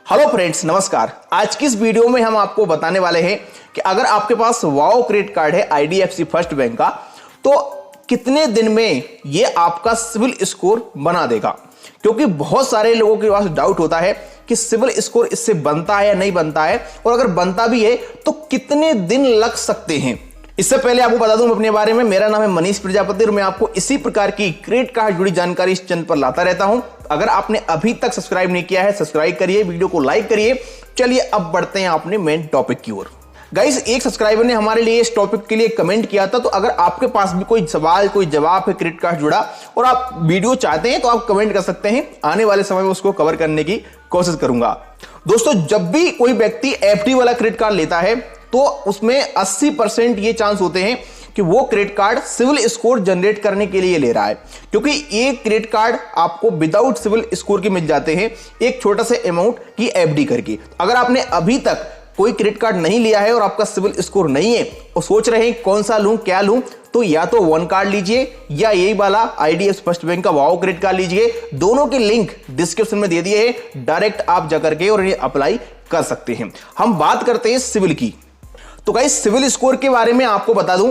Hello friends, नमस्कार। आज की इस वीडियो में हम आपको बताने वाले हैं कि अगर आपके पास वाओ क्रेडिट कार्ड है आईडीएफसी फर्स्ट बैंक का, तो कितने दिन में ये आपका सिविल स्कोर बना देगा। क्योंकि बहुत सारे लोगों के पास डाउट होता है कि सिविल स्कोर इससे बनता है या नहीं बनता है, और अगर बनता भी है तो कितने दिन लग सकते हैं। इससे पहले आपको बता दूं अपने बारे में, मेरा नाम है मनीष प्रजापति और मैं आपको इसी प्रकार की क्रेडिट कार्ड जुड़ी जानकारी इस चैनल पर लाता रहता हूं। अगर आपने अभी तक सब्सक्राइब नहीं किया है, सब्सक्राइब करिए, वीडियो को लाइक करिए। चलिए अब बढ़ते हैं अपने मेन टॉपिक की ओर। गाइस, एक सब्सक्राइबर ने हमारे लिए इस टॉपिक के लिए कमेंट किया था, तो अगर आपके पास भी कोई सवाल कोई जवाब है क्रेडिट कार्ड जुड़ा और आप वीडियो चाहते हैं तो आप कमेंट कर सकते हैं। आने वाले समय में उसको कवर करने की कोशिश करूंगा। दोस्तों, जब भी कोई व्यक्ति एफडी वाला क्रेडिट कार्ड लेता है तो उसमें 80% ये चांस होते हैं कि वो credit card CIBIL score generate करने के लिए ले रहा है, क्योंकि ये क्रेडिट कार्ड आपको विदाउट सिविल स्कोर के मिल जाते हैं एक छोटा सा अमाउंट की एफडी करके। अगर आपने अभी तक कोई क्रेडिट कार्ड नहीं लिया है और आपका सिविल स्कोर नहीं है और सोच रहे हैं कौन सा लूं क्या लूं, तो या तो वन कार्ड लीजिए या यही वाला आईडीएफसी फर्स्ट बैंक का वाओ क्रेडिट कार्ड लीजिए। दोनों के लिंक डिस्क्रिप्शन में दे दिए हैं, डायरेक्ट आप जाकर के और इन्हें अप्लाई कर सकते हैं। हम बात करते हैं सिविल की। तो गाइस, सिविल स्कोर के बारे में आपको बता दूं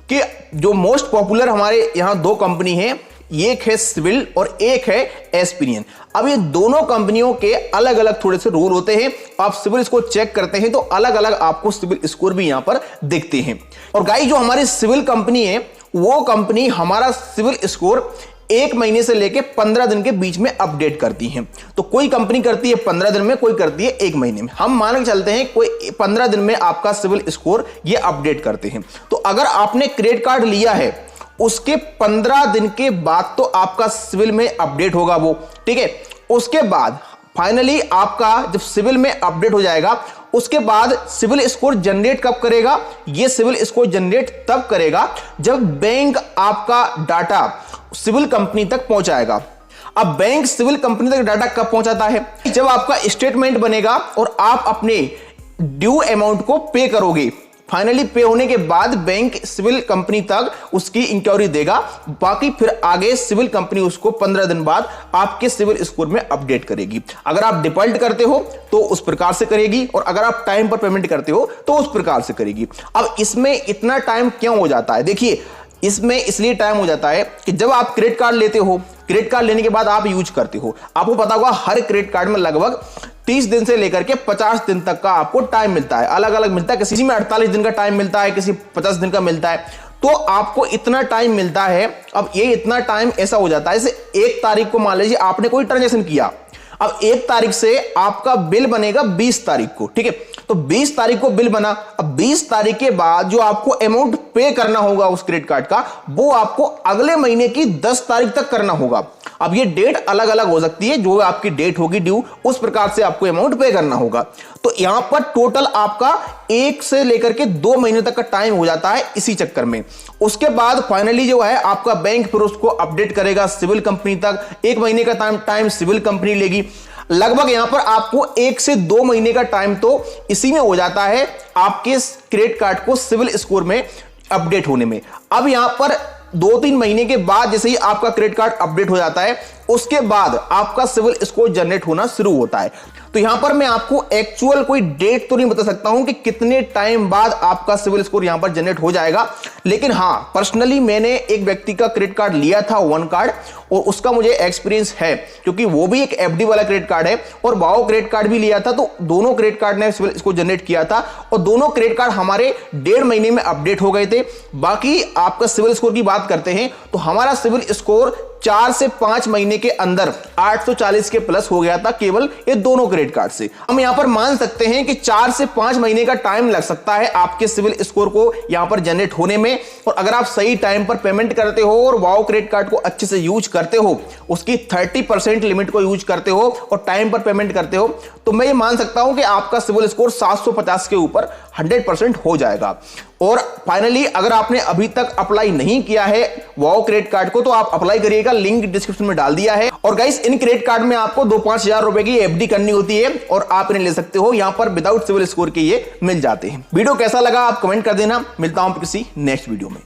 कि जो मोस्ट पॉपुलर हमारे यहां दो कंपनी है, एक है सिविल और एक है एस्पिरियन। अब ये दोनों कंपनियों के अलग अलग थोड़े से रूल होते हैं। आप सिविल स्कोर चेक करते हैं तो अलग अलग आपको सिविल स्कोर भी यहां पर दिखते हैं। और गाइस, जो हमारी सिविल कंपनी है वो कंपनी हमारा सिविल स्कोर 1 महीने से लेके 15 दिन के बीच में अपडेट करती हैं। तो कोई कंपनी करती है 15 दिन में, कोई करती है 1 महीने में। हम मान के चलते हैं कोई 15 दिन में आपका सिविल स्कोर ये अपडेट करते हैं। तो अगर आपने क्रेडिट कार्ड लिया है उसके 15 दिन के बाद तो आपका सिविल में अपडेट होगा वो, ठीक है। उसके बाद फाइनली आपका जब सिविल में अपडेट हो जाएगा, उसके बाद सिविल स्कोर जनरेट कब करेगा? ये सिविल स्कोर जनरेट तब करेगा जब बैंक आपका डाटा सिविल कंपनी तक पहुंचाएगा। अब बैंक सिविल कंपनी तक डाटा कब पहुंचाता है? जब आपका स्टेटमेंट बनेगा और आप अपने ड्यू अमाउंट को पे करोगे। फाइनली पे होने के बाद बैंक सिविल कंपनी तक उसकी इंक्वायरी देगा, बाकी फिर आगे सिविल कंपनी उसको 15 दिन बाद आपके सिविल स्कोर में अपडेट करेगी। अगर आप डिफॉल्ट करते हो तो उस प्रकार से करेगी, और अगर आप टाइम पर पेमेंट करते हो तो उस प्रकार से करेगी। अब इसमें इतना टाइम क्यों हो जाता है? देखिए, इसमें इसलिए टाइम हो जाता है कि जब आप क्रेडिट कार्ड लेते हो, क्रेडिट कार्ड लेने के बाद आप यूज करते हो, आपको पता होगा हर क्रेडिट कार्ड में लगभग 30 दिन से लेकर के 50 दिन तक का आपको टाइम मिलता है। अलग अलग मिलता है, किसी में 48 दिन का टाइम मिलता है, किसी 50 दिन का मिलता है। तो आपको इतना टाइम मिलता है। अब ये इतना टाइम ऐसा हो जाता है, जैसे 1 तारीख को मान लीजिए आपने कोई ट्रांजेक्शन किया, अब 1 तारीख से आपका बिल बनेगा 20 तारीख को, ठीक है। तो 20 तारीख को बिल बना, अब 20 तारीख के बाद जो आपको अमाउंट पे करना होगा उस क्रेडिट कार्ड का, वो आपको अगले महीने की 10 तारीख तक करना होगा। अब ये डेट अलग अलग हो सकती है, जो आपकी डेट होगी ड्यू उस प्रकार से आपको अमाउंट पे करना होगा। तो यहां पर टोटल आपका 1 से लेकर के 2 महीने तक का टाइम हो जाता है इसी चक्कर में। उसके बाद फाइनली जो है आपका बैंक फिर उसको अपडेट करेगा सिविल कंपनी तक। 1 महीने का टाइम सिविल कंपनी लेगी। लगभग यहां पर आपको 1 से 2 महीने का टाइम तो इसी में हो जाता है आपके क्रेडिट कार्ड को सिविल स्कोर में अपडेट होने में। अब यहां पर 2-3 महीने के बाद जैसे ही आपका क्रेडिट कार्ड अपडेट हो जाता है, उसके बाद आपका सिविल स्कोर जनरेट होना शुरू होता है। तो यहां पर मैं आपको एक्चुअल कोई डेट तो नहीं बता सकता हूं कि कितने टाइम बाद आपका सिविल स्कोर यहां पर जनरेट हो जाएगा, लेकिन हां, पर्सनली मैंने एक व्यक्ति का क्रेडिट कार्ड लिया था वन कार्ड, और उसका मुझे एक्सपीरियंस है, क्योंकि वो भी एक एफडी वाला क्रेडिट कार्ड है और वाओ क्रेडिट कार्ड भी लिया था। तो दोनों क्रेडिट कार्ड ने सिविल स्कोर जनरेट किया था और दोनों क्रेडिट कार्ड हमारे 1.5 महीने में अपडेट हो गए थे। बाकी आपका सिविल स्कोर की बात करते हैं तो हमारा सिविल स्कोर 4 से 5 महीने के अंदर 840 के प्लस हो गया था, केवल ये दोनों क्रेडिट कार्ड से। हम यहां पर मान सकते हैं कि 4 से 5 महीने का टाइम लग सकता है आपके सिविल स्कोर को यहां पर जनरेट होने में। और अगर आप सही टाइम पर पेमेंट करते हो और वाओ क्रेडिट कार्ड को अच्छे से यूज करते हो, उसकी 30% लिमिट को यूज करते हो और टाइम पर पेमेंट करते हो, तो मैं ये मान सकता हूं कि आपका सिविल स्कोर 750 के ऊपर 100% हो जाएगा। और फाइनली अगर आपने अभी तक अप्लाई नहीं किया है वाओ क्रेडिट कार्ड को, तो आप अप्लाई करिएगा, लिंक डिस्क्रिप्शन में डाल दिया है। और गाइस, इन क्रेडिट कार्ड में आपको 2-5 हजार रुपए की एफडी करनी होती है और आप इन्हें ले सकते हो। यहां पर विदाउट सिविल स्कोर के ये मिल जाते हैं। वीडियो कैसा लगा आप कमेंट कर देना। मिलता हूं किसी नेक्स्ट वीडियो में।